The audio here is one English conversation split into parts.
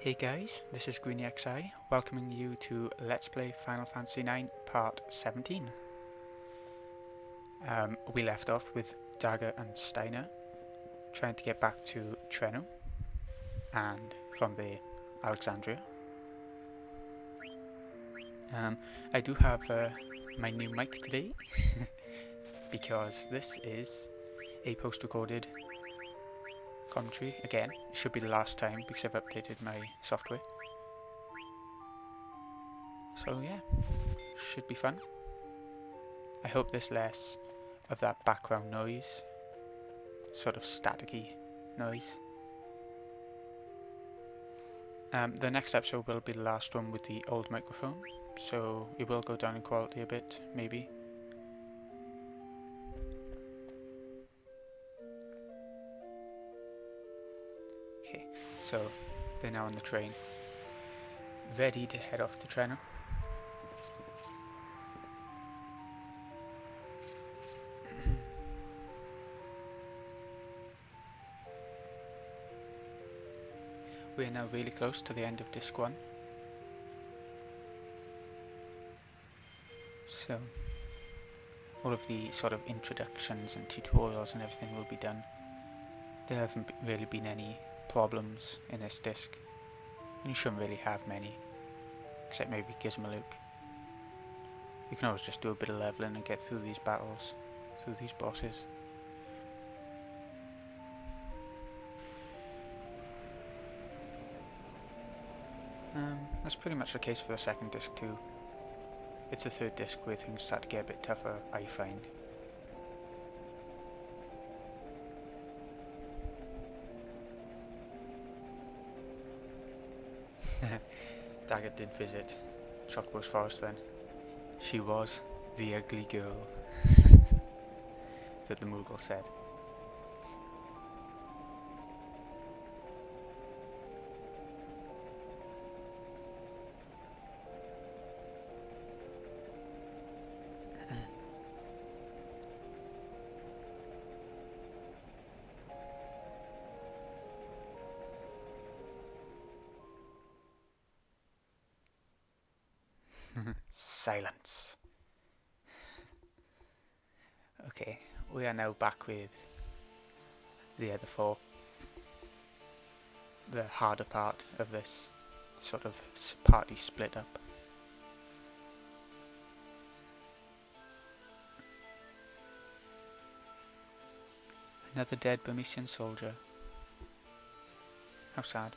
Hey guys, this is greenyxi, welcoming you to Let's Play Final Fantasy IX Part 17. We left off with Dagger and Steiner trying to get back to Treno, and from there, Alexandria. I do have my new mic today, because this is a post-recorded commentary. Again, it should be the last time because I've updated my software. So yeah, should be fun. I hope there's less of that background noise, sort of staticky noise. The next episode will be the last one with the old microphone, so it will go down in quality a bit, maybe. Okay, so they're now on the train, ready to head off to Treno. We are now really close to the end of Disc 1. So, all of the sort of introductions and tutorials and everything will be done. There haven't really been any problems in this disc. And you shouldn't really have many, except maybe Gizmaluk. You can always just do a bit of leveling and get through these battles, through these bosses. That's pretty much the case for the second disc too. It's the third disc where things start to get a bit tougher, I find. Dagger did visit Chocobo's forest then. She was the ugly girl that the Moogle said. Silence. Okay, we are now back with the other four. The harder part of this sort of party split up. Another dead Burmesian soldier. How sad.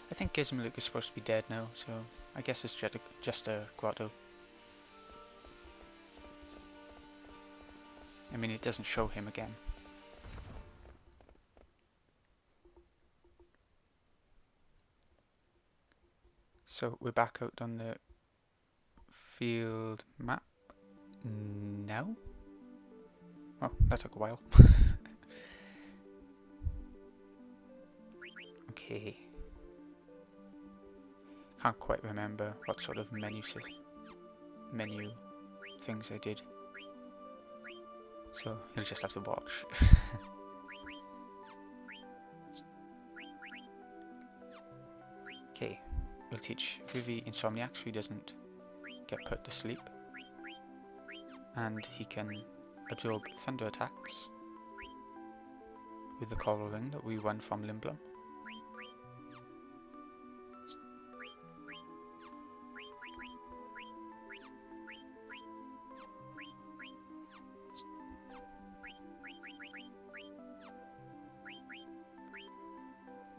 I think Gizmaluk is supposed to be dead now, so I guess it's just a grotto. I mean, it doesn't show him again. So we're back out on the field map now. Oh, that took a while. Okay. Can't quite remember what sort of menu things I did. So you'll just have to watch. Okay, we'll teach Vivi Insomniac so he doesn't get put to sleep. And he can absorb thunder attacks with the coral ring that we won from Limblum.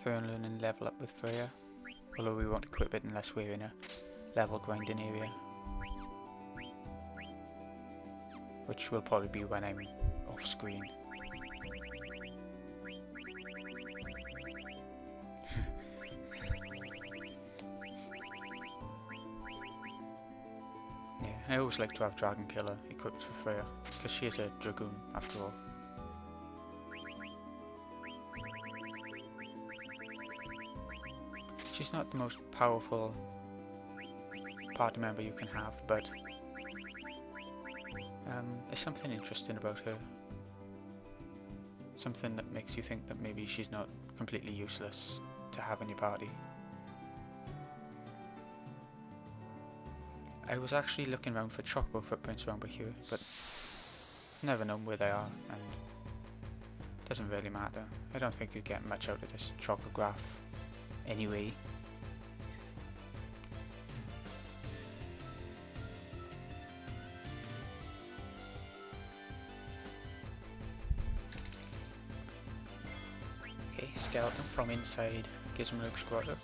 Current learning level up with Freya, although we won't equip it unless we're in a level grinding area, which will probably be when I'm off screen. Yeah, I always like to have Dragon Killer equipped for Freya, because she is a Dragoon after all. She's not the most powerful party member you can have, but there's something interesting about her. Something that makes you think that maybe she's not completely useless to have in your party. I was actually looking around for chocobo footprints around by here, but never known where they are, and it doesn't really matter. I don't think you get much out of this chocograph anyway. Okay, skeleton from inside Gizmo's grotto.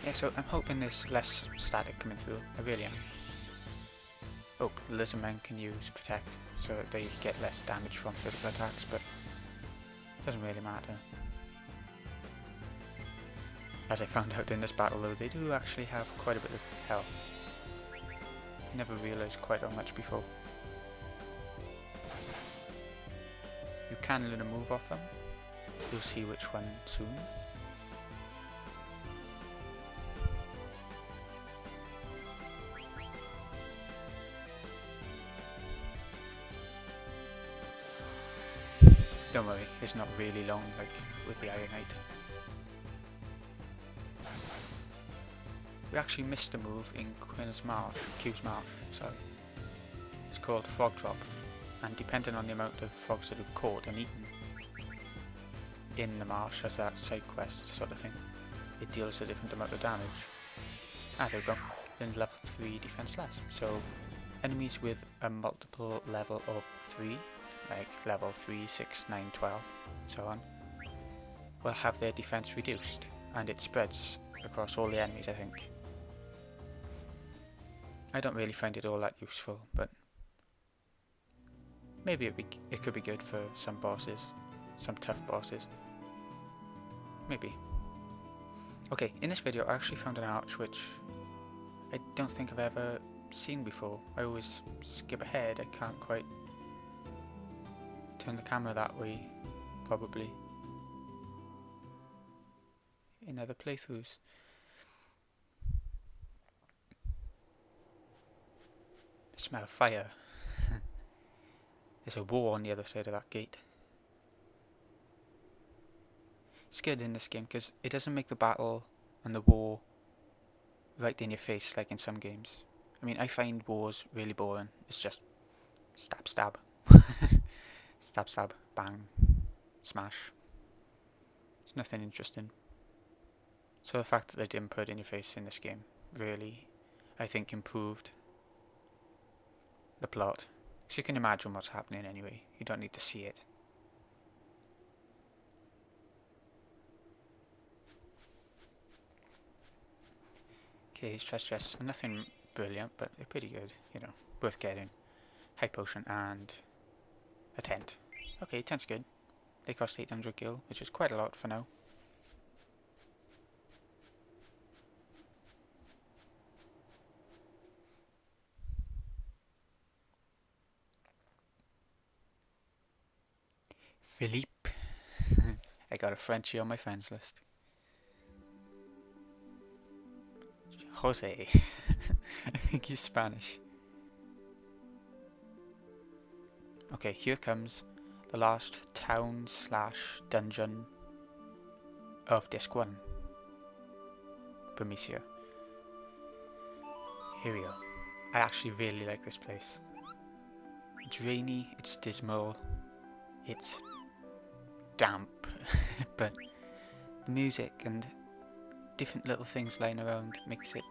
Yeah, so I'm hoping there's less static coming through. I really am. Oh, lizardmen can use protect, so that they get less damage from physical attacks, but it doesn't really matter. As I found out in this battle though, they do actually have quite a bit of health. I never realised quite how much before. You can learn a move off them. You'll see which one soon. Don't worry, it's not really long like with the Iron Knight. We actually missed a move in Q's Marsh, sorry. It's called Frog Drop, and depending on the amount of frogs that we've caught and eaten in the marsh as that side quest sort of thing, it deals a different amount of damage. Ah, there we go. Then level 3 defense less. So enemies with a multiple level of 3, like level 3, 6, 9, 12, so on, will have their defense reduced, and it spreads across all the enemies, I think. I don't really find it all that useful, but maybe it could be good for some bosses, some tough bosses. Maybe. Okay, in this video I actually found an arch which I don't think I've ever seen before. I always skip ahead, I can't quite turn the camera that way, probably, in other playthroughs. I smell fire. There's a war on the other side of that gate. It's good in this game because it doesn't make the battle and the war right in your face like in some games. I mean, I find wars really boring. It's just stab stab. Stab stab, bang, smash. It's nothing interesting. So the fact that they didn't put it in your face in this game really, I think, improved the plot. So you can imagine what's happening anyway. You don't need to see it. Okay, these treasure chests are nothing brilliant, but they're pretty good, you know, worth getting. High potion and a tent. Okay, tent's good. They cost 800 gil, which is quite a lot for now. Philippe. I got a Frenchie on my friends list. Jose. I think he's Spanish. Okay, here comes the last town / dungeon of disc 1. Bermesia. Here we go. I actually really like this place. It's rainy, it's dismal, it's damp, but the music and different little things lying around makes it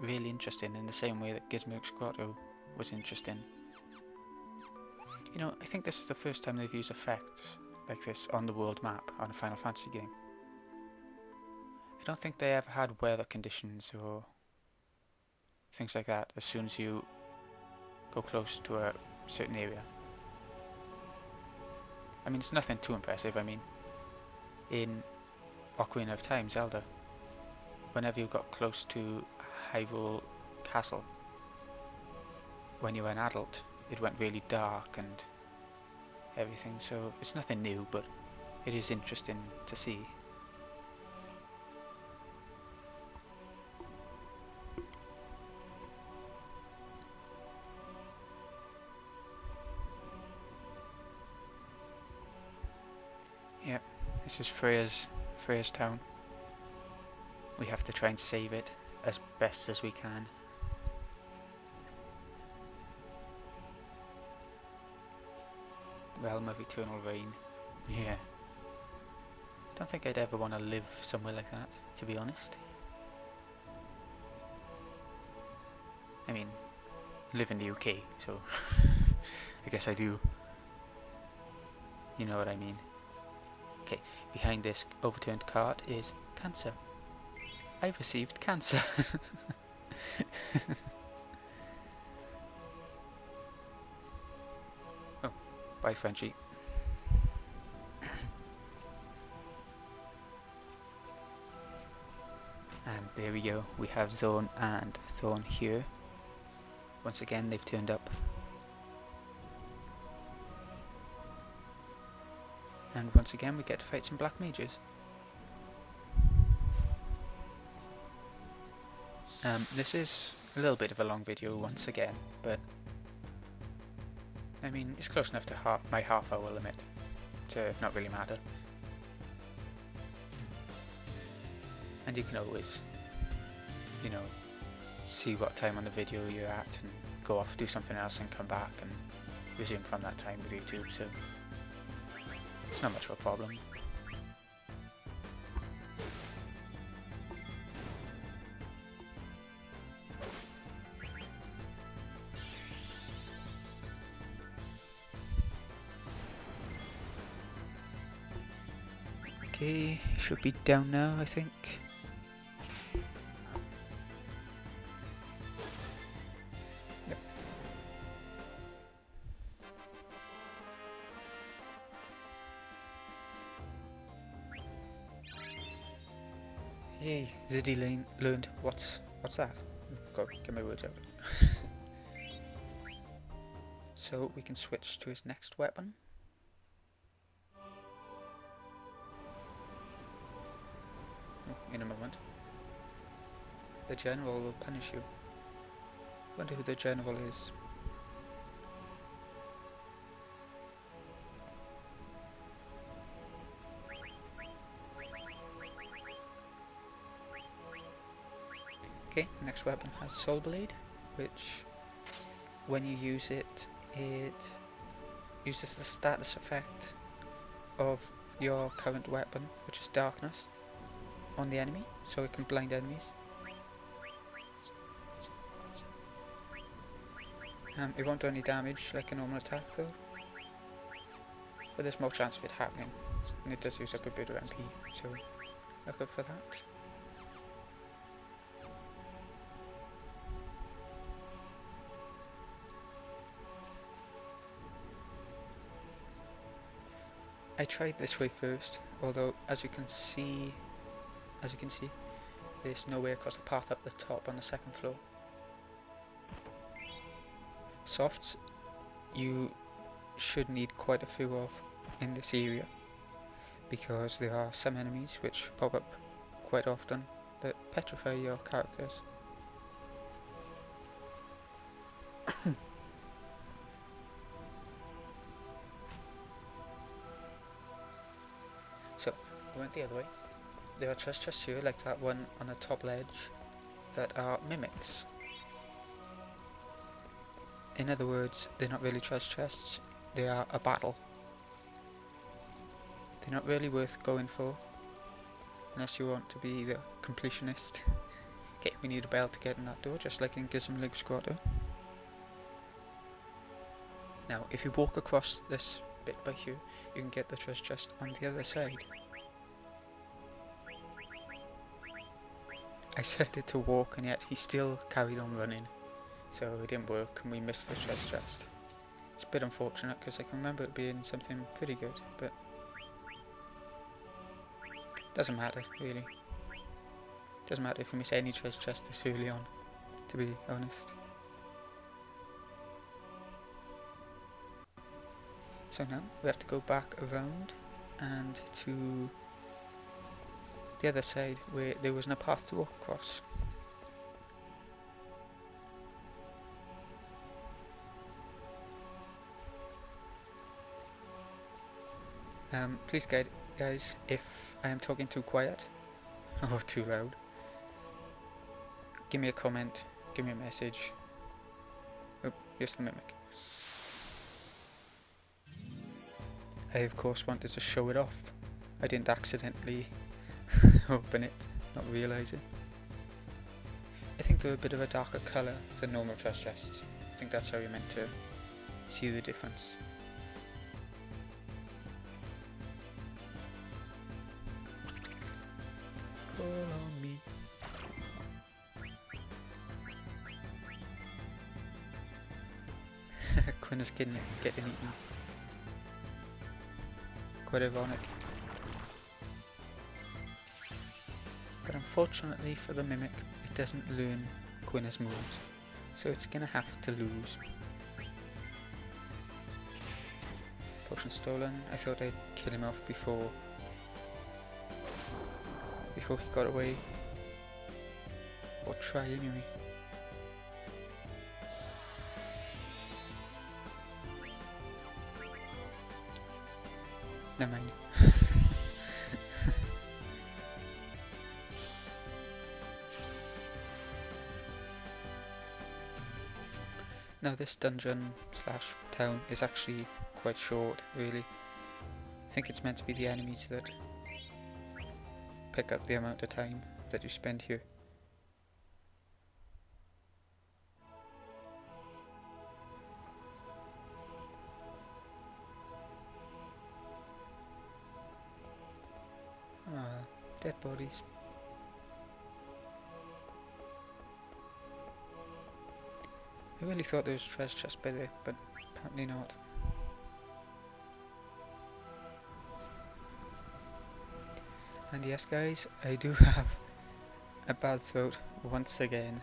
really interesting in the same way that Gizmo's Grotto was interesting. You know, I think this is the first time they've used effects like this on the world map on a Final Fantasy game. I don't think they ever had weather conditions or things like that as soon as you go close to a certain area. I mean, it's nothing too impressive. I mean, in Ocarina of Time, Zelda, whenever you got close to Hyrule Castle, when you were an adult, it went really dark and everything, so it's nothing new, but it is interesting to see. Yep, This is Freya's town. We have to try and save it as best as we can. Realm of Eternal Rain. Yeah. Don't think I'd ever want to live somewhere like that, to be honest. I mean, live in the UK, so I guess I do. You know what I mean. Okay, behind this overturned cart is cancer. I've received cancer. Oh, bye Frenchie. And there we go, we have Zone and Thorn here. Once again they've turned up. And once again we get to fight some black mages. This is a little bit of a long video once again, but I mean it's close enough to my half-hour limit to not really matter. And you can always, you know, see what time on the video you're at and go off, do something else and come back and resume from that time with YouTube, so it's not much of a problem. Okay, should be down now, I think. Yep. Yay, Ziddy learned what's that? Go get my words out. So we can switch to his next weapon. In a moment. The general will punish you. Wonder who the general is. Okay, next weapon has Soul Blade, which when you use it, it uses the status effect of your current weapon, which is darkness, on the enemy, so it can blind enemies. It won't do any damage like a normal attack though, but there's more chance of it happening, and it does use up a bit of MP, so look out for that. I tried this way first, although as you can see, there's no way across the path up the top on the second floor. Softs you should need quite a few of in this area, because there are some enemies which pop up quite often that petrify your characters. So, we went the other way. There are treasure chests here, like that one on the top ledge, that are mimics. In other words, they're not really treasure chests, they are a battle. They're not really worth going for, unless you want to be the completionist. Okay, we need a bell to get in that door, just like in Gizm Lig Squatter. Now, if you walk across this bit by here, you can get the treasure chest on the other side. I said it to walk, and yet he still carried on running, so it didn't work and we missed the treasure chest. It's a bit unfortunate because I can remember it being something pretty good, but doesn't matter really. Doesn't matter if we miss any treasure chest this early on, to be honest. So now we have to go back around and to the other side where there was no path to walk across. Please guys, if I am talking too quiet or too loud, give me a comment, give me a message. Oh, here's the mimic. I of course wanted to show it off. I didn't accidentally open it, not realise it. I think they're a bit of a darker colour than normal treasure chests. I think that's how you're meant to see the difference. Call on me. Quinn is getting eaten. Quite ironic. But unfortunately for the mimic, it doesn't learn Quinna's moves, so it's gonna have to lose. Potion stolen. I thought I'd kill him off before he got away. Or try anyway. Never mind. Now this dungeon slash town is actually quite short, really. I think it's meant to be the enemies that pick up the amount of time that you spend here. Ah, dead bodies. I really thought there was treasure chest by there, but apparently not. And yes guys, I do have a bad throat once again.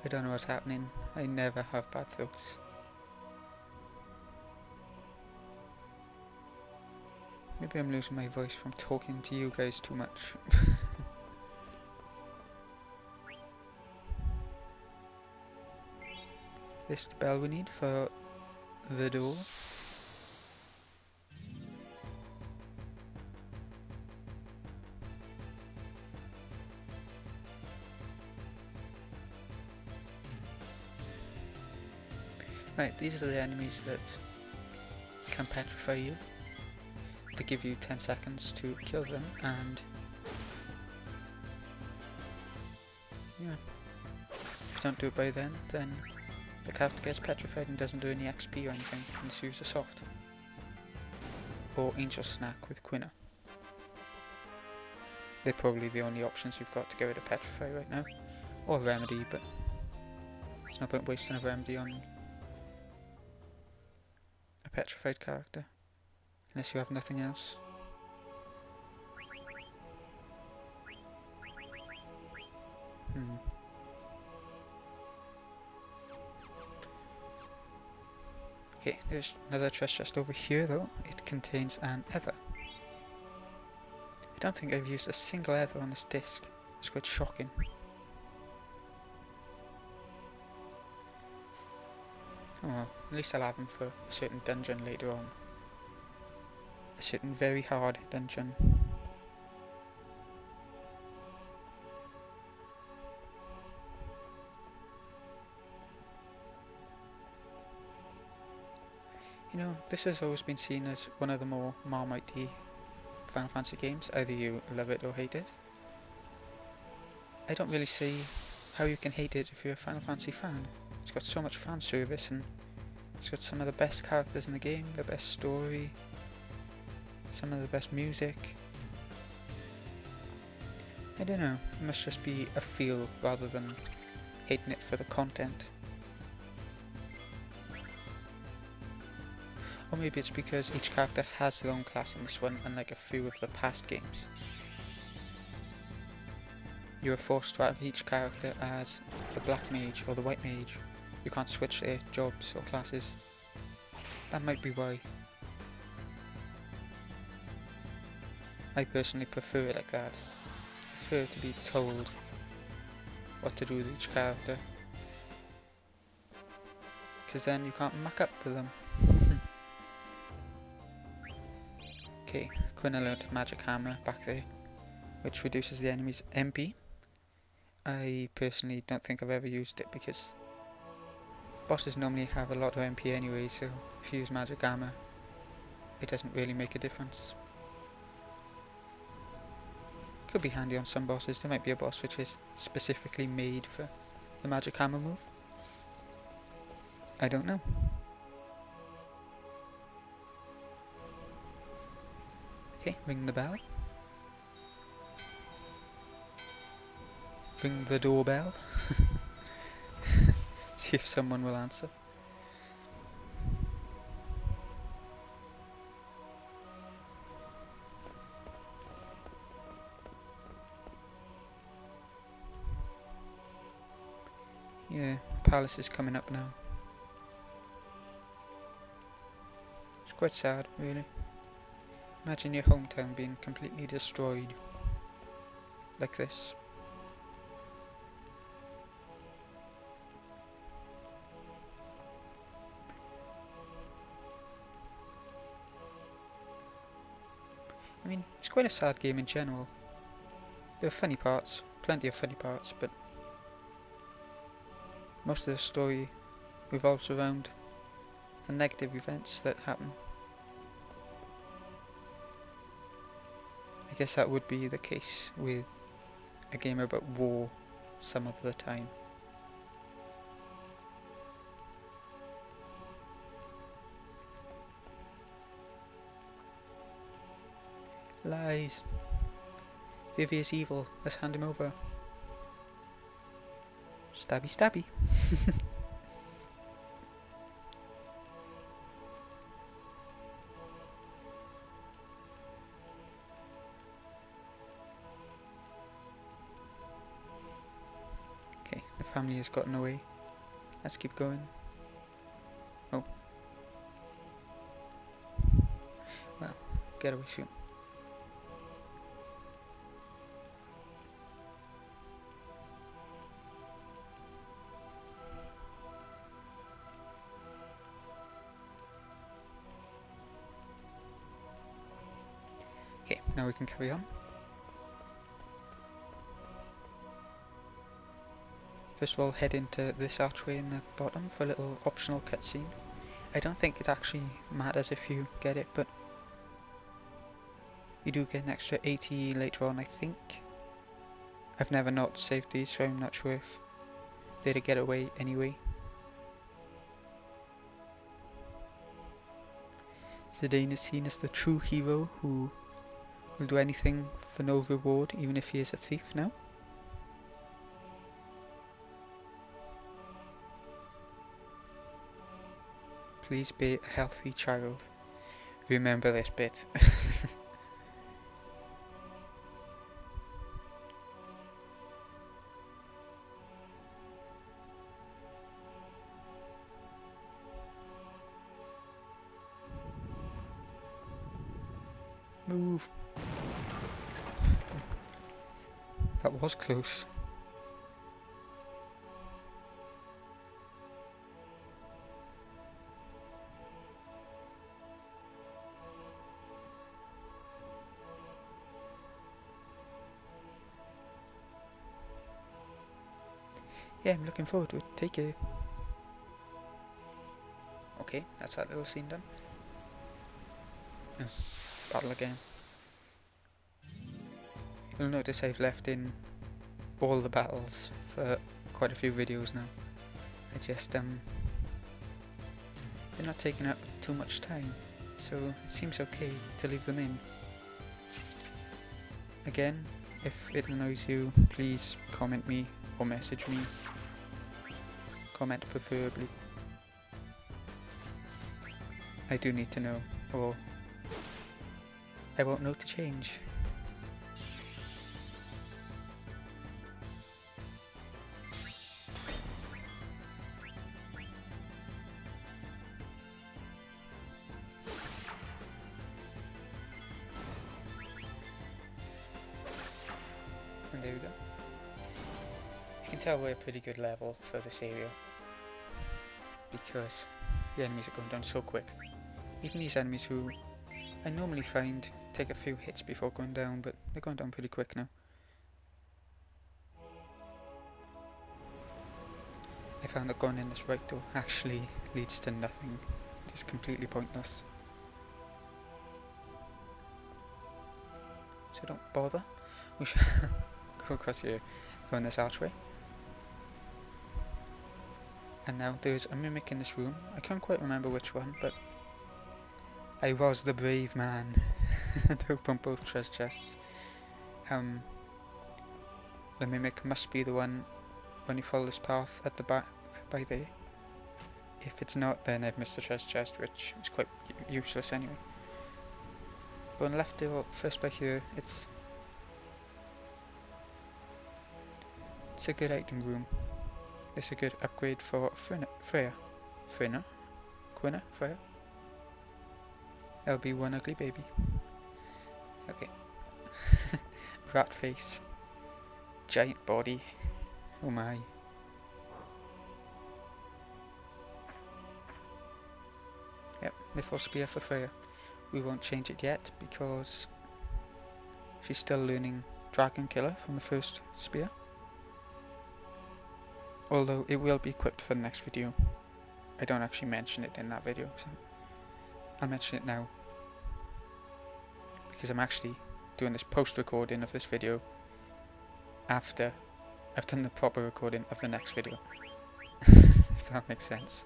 I don't know what's happening. I never have bad throats. Maybe I'm losing my voice from talking to you guys too much. This is the bell we need for the door. Right, these are the enemies that can petrify you. They give you 10 seconds to kill them, and yeah, if you don't do it by then the character gets petrified and doesn't do any XP or anything unless you use a soft. Or Angel Snack with Quinna. They're probably the only options you've got to get rid of Petrify right now. Or Remedy, but there's no point wasting a Remedy on a petrified character. Unless you have nothing else. Okay, there's another treasure chest over here though. It contains an ether. I don't think I've used a single ether on this disc. It's quite shocking. Oh well, at least I'll have them for a certain dungeon later on. A certain very hard dungeon. You know, this has always been seen as one of the more Marmite-y Final Fantasy games. Either you love it or hate it. I don't really see how you can hate it if you're a Final Fantasy fan. It's got so much fan service and it's got some of the best characters in the game, the best story, some of the best music. I don't know, it must just be a feel rather than hating it for the content. Or maybe it's because each character has their own class in this one, unlike a few of the past games. You are forced to have each character as the black mage or the white mage. You can't switch their jobs or classes. That might be why. I personally prefer it like that. I prefer to be told what to do with each character. Because then you can't muck up with them. Okay, Quinn learned magic hammer back there, which reduces the enemy's MP. I personally don't think I've ever used it because bosses normally have a lot of MP anyway, so if you use magic hammer, it doesn't really make a difference. Could be handy on some bosses. There might be a boss which is specifically made for the magic hammer move. I don't know. Okay, ring the bell. Ring the doorbell. See if someone will answer. Yeah, palace is coming up now. It's quite sad, really. Imagine your hometown being completely destroyed like this. I mean, it's quite a sad game in general. There are funny parts, plenty of funny parts, but most of the story revolves around the negative events that happen. I guess that would be the case with a game about war some of the time. Lies. Vivi is evil. Let's hand him over. Stabby stabby. Okay, the family has gotten away. Let's keep going. Oh. Well, get away soon. Okay, now we can carry on. First of all, head into this archway in the bottom for a little optional cutscene. I don't think it actually matters if you get it, but you do get an extra 80 later on, I think. I've never not saved these, so I'm not sure if they'd get away anyway. Zidane is seen as the true hero who will do anything for no reward, even if he is a thief now. Please be a healthy child. Remember this bit. Move. That was close. Yeah, I'm looking forward to it. Take care. Okay, that's that little scene done. Battle again. You'll notice I've left in all the battles for quite a few videos now. I just they're not taking up too much time, so it seems okay to leave them in. Again, if it annoys you, please comment me or message me. Comment preferably. I do need to know, or I won't know to change. And there we go. You can tell we're a pretty good level for this area, because the enemies are going down so quick. Even these enemies who I normally find take a few hits before going down, but they're going down pretty quick now. I found that going in this right door actually leads to nothing. It's completely pointless. So don't bother. We should go across here, go in this archway. And now there's a mimic in this room. I can't quite remember which one, but I was the brave man to open both treasure chests. The mimic must be the one when you follow this path at the back by there. If it's not, then I've missed the treasure chest, which is quite useless anyway. Going left door first by here, it's a good item room. It's a good upgrade for Freya. That'll be one ugly baby. Okay. Rat face. Giant body. Oh my. Yep, Mythos Spear for Freya. We won't change it yet because she's still learning Dragon Killer from the first spear. Although it will be equipped for the next video. I don't actually mention it in that video, so I'll mention it now. Because I'm actually doing this post-recording of this video after I've done the proper recording of the next video. If that makes sense.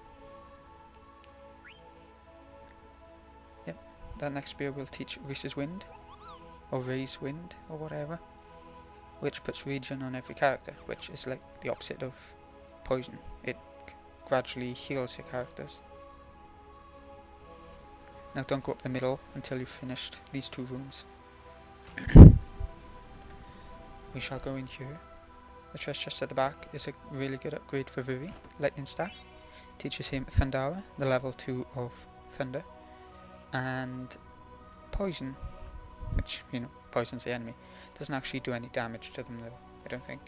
Yep, that next spear will teach Reese's Wind, or Ray's Wind, or whatever, which puts regen on every character, which is like the opposite of poison. It gradually heals your characters. Now don't go up the middle until you've finished these two rooms. We shall go in here. The treasure chest at the back is a really good upgrade for Vivi. Lightning Staff teaches him Thundara, the level 2 of Thunder, and Poison, which, you know, poisons the enemy. Doesn't actually do any damage to them though, I don't think.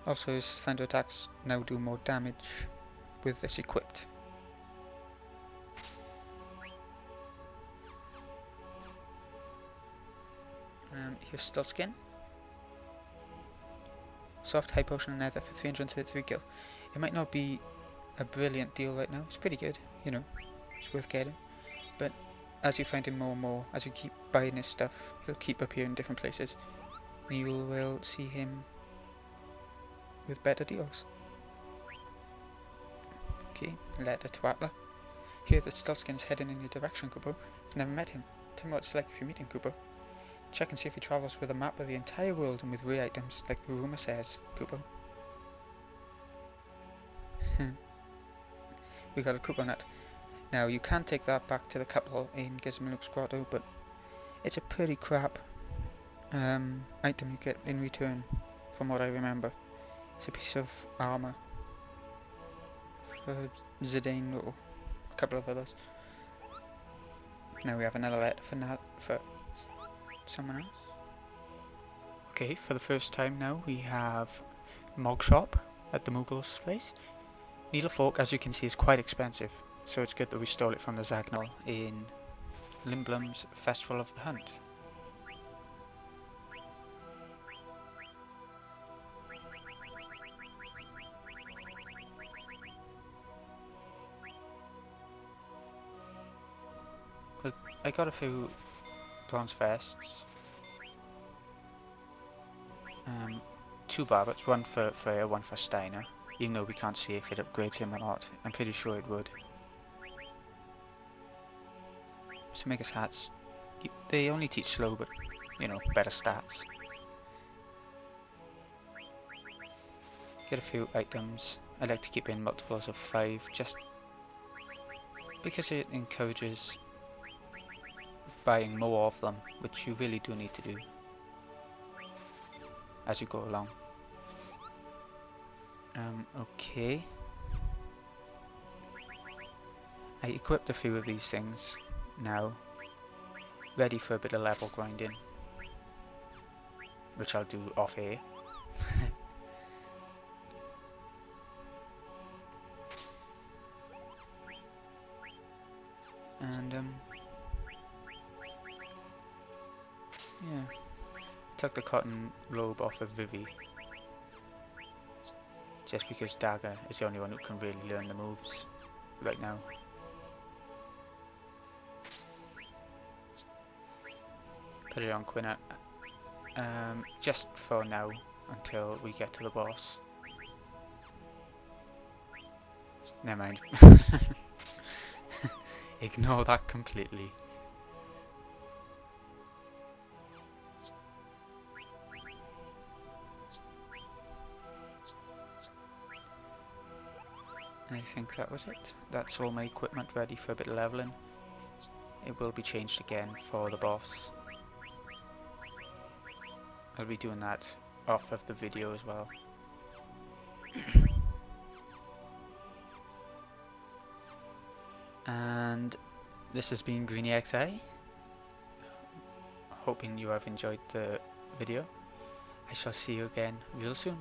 Also, his thunder attacks now do more damage with this equipped. Here's Stulskin. Soft high potion and nether for 333 gil. It might not be a brilliant deal right now. It's pretty good, you know. It's worth getting. But as you find him more and more, as you keep buying his stuff, he'll keep appearing in different places. And you will see him with better deals. Okay, letter to Atla. Hear that Stulskin's heading in your direction, Kubo. I've never met him. Tell me what it's like if you meet him, Kubo. Check and see if he travels with a map of the entire world and with rare items, like the rumour says, Kubo. We got a Kubo nut. Now, you can take that back to the couple in Gizmaluk's Grotto, but it's a pretty crap item you get in return, from what I remember. It's a piece of armour for Zidane or a couple of others. Now we have another letter for someone else. Okay, for the first time now we have Mog Shop at the Moogle's place. Needle Fork, as you can see, is quite expensive, so it's good that we stole it from the Zagnol in Limblum's Festival of the Hunt. But I got a few bronze vests. 2 barbets, one for Freya, one for Steiner. Even though we can't see if it upgrades him or not, I'm pretty sure it would. So Magus hats, they only teach slow, but you know, better stats. Get a few items. I like to keep in multiples of 5, just because it encourages buying more of them, which you really do need to do as you go along. Okay. I equipped a few of these things now, ready for a bit of level grinding, which I'll do off air. And yeah, took the cotton robe off of Vivi, just because Dagger is the only one who can really learn the moves right now. Put it on Quina, just for now, until we get to the boss. Never mind. Ignore that completely. I think that was it. That's all my equipment ready for a bit of leveling. It will be changed again for the boss. I'll be doing that off of the video as well. And this has been greenyxi. Hoping you have enjoyed the video. I shall see you again real soon.